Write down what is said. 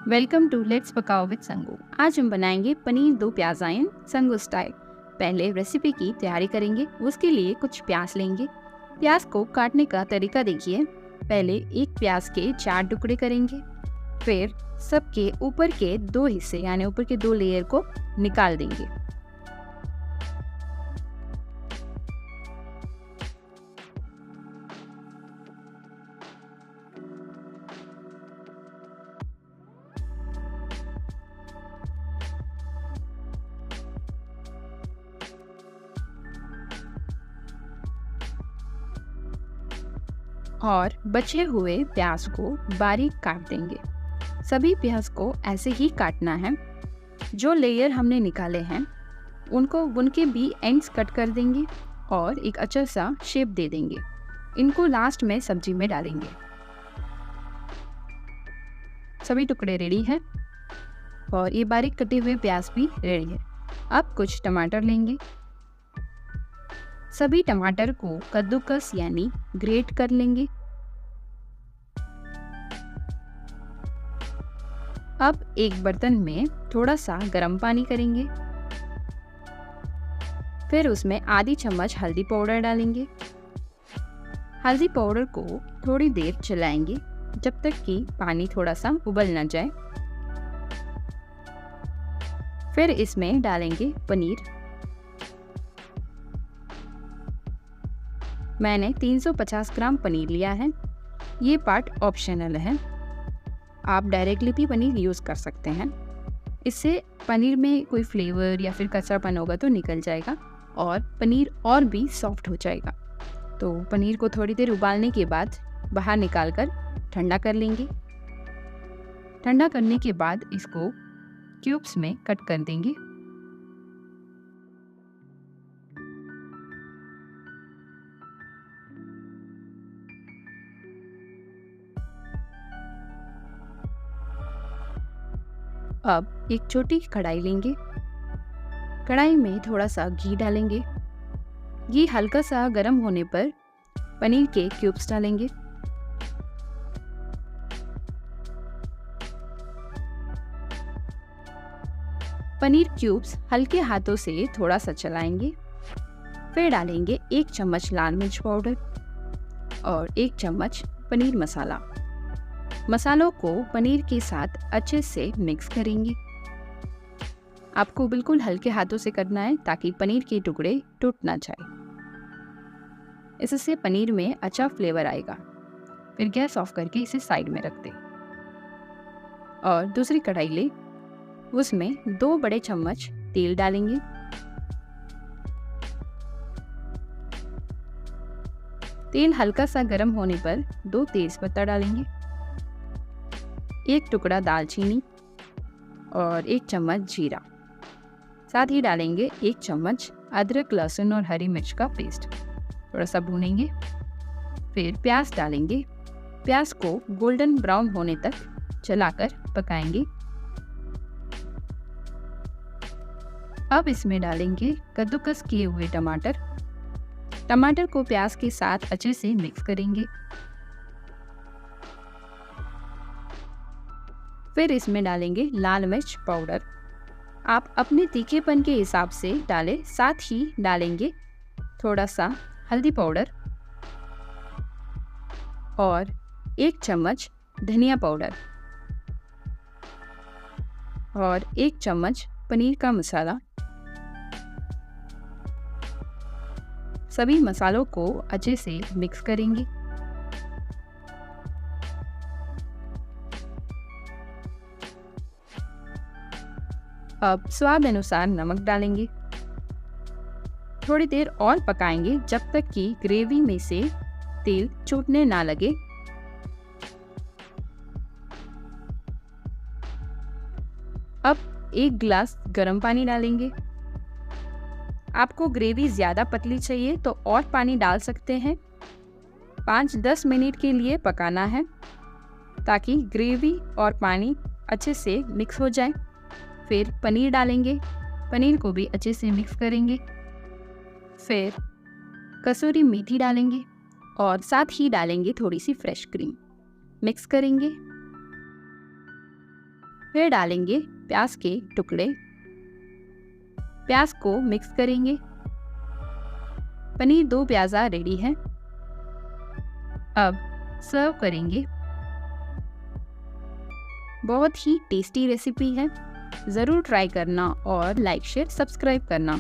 Welcome to let's पकाओ with Sangu. आज हम बनाएंगे पनीर दो प्याजाएं संगू स्टाइल। पहले रेसिपी की तैयारी करेंगे। उसके लिए कुछ प्याज लेंगे। प्याज को काटने का तरीका देखिए। पहले एक प्याज के 4 टुकड़े करेंगे। फिर सबके ऊपर के 2 हिस्से यानी ऊपर के 2 लेयर को निकाल देंगे। और बचे हुए प्याज को बारीक काट देंगे। सभी प्याज को ऐसे ही काटना है। जो लेयर हमने निकाले हैं उनके भी एंड्स कट कर देंगे और एक अच्छा सा शेप दे देंगे। इनको लास्ट में सब्जी में डालेंगे। सभी टुकड़े रेडी हैं और ये बारीक कटे हुए प्याज भी रेडी है। अब कुछ टमाटर लेंगे। सभी टमाटर को कद्दूकस यानी ग्रेट कर लेंगे। अब एक बर्तन में थोड़ा सा गर्म पानी करेंगे। फिर उसमें आधी चम्मच हल्दी पाउडर डालेंगे। हल्दी पाउडर को थोड़ी देर चलाएंगे जब तक कि पानी थोड़ा सा उबल ना जाए। फिर इसमें डालेंगे पनीर। मैंने 350 ग्राम पनीर लिया है। ये पार्ट ऑप्शनल है, आप डायरेक्टली भी पनीर यूज़ कर सकते हैं। इससे पनीर में कोई फ्लेवर या फिर कच्चापन होगा तो निकल जाएगा और पनीर और भी सॉफ्ट हो जाएगा। तो पनीर को थोड़ी देर उबालने के बाद बाहर निकाल कर ठंडा कर लेंगे। ठंडा करने के बाद इसको क्यूब्स में कट कर देंगे। अब एक छोटी कढ़ाई लेंगे। कढ़ाई में थोड़ा सा घी डालेंगे। घी हल्का सा गर्म होने पर पनीर के क्यूब्स डालेंगे। पनीर क्यूब्स हल्के हाथों से थोड़ा सा चलाएंगे। फिर डालेंगे 1 चम्मच लाल मिर्च पाउडर और 1 चम्मच पनीर मसाला। मसालों को पनीर के साथ अच्छे से मिक्स करेंगे। आपको बिल्कुल हल्के हाथों से करना है ताकि पनीर के टुकड़े टूट ना जाए। इससे पनीर में अच्छा फ्लेवर आएगा। फिर गैस ऑफ करके इसे साइड में रख दें और दूसरी कढ़ाई ले। उसमें 2 बड़े चम्मच तेल डालेंगे। तेल हल्का सा गर्म होने पर 2 तेजपत्ता डालेंगे, 1 टुकड़ा दालचीनी और 1 चम्मच जीरा। साथ ही डालेंगे 1 चम्मच अदरक, लहसुन और हरी मिर्च का पेस्ट। थोड़ा सा भूनेंगे। फिर प्याज डालेंगे। प्याज को गोल्डन ब्राउन होने तक चलाकर पकाएंगे। अब इसमें डालेंगे कद्दूकस किए हुए टमाटर। टमाटर को प्याज के साथ अच्छे से मिक्स करेंगे। फिर इसमें डालेंगे लाल मिर्च पाउडर। आप अपने तीखेपन के हिसाब से डालें। साथ ही डालेंगे थोड़ा सा हल्दी पाउडर और 1 चम्मच धनिया पाउडर और 1 चम्मच पनीर का मसाला। सभी मसालों को अच्छे से मिक्स करेंगे। अब स्वाद अनुसार नमक डालेंगे। थोड़ी देर और पकाएंगे जब तक कि ग्रेवी में से तेल छूटने ना लगे। अब 1 गिलास गर्म पानी डालेंगे। आपको ग्रेवी ज़्यादा पतली चाहिए तो और पानी डाल सकते हैं। 5-10 मिनट के लिए पकाना है ताकि ग्रेवी और पानी अच्छे से मिक्स हो जाए। फिर पनीर डालेंगे। पनीर को भी अच्छे से मिक्स करेंगे। फिर कसूरी मेथी डालेंगे और साथ ही डालेंगे थोड़ी सी फ्रेश क्रीम। मिक्स करेंगे। फिर डालेंगे प्याज के टुकड़े। प्याज को मिक्स करेंगे। पनीर दो प्याज़ा रेडी है। अब सर्व करेंगे। बहुत ही टेस्टी रेसिपी है, ज़रूर ट्राई करना और लाइक शेयर सब्सक्राइब करना।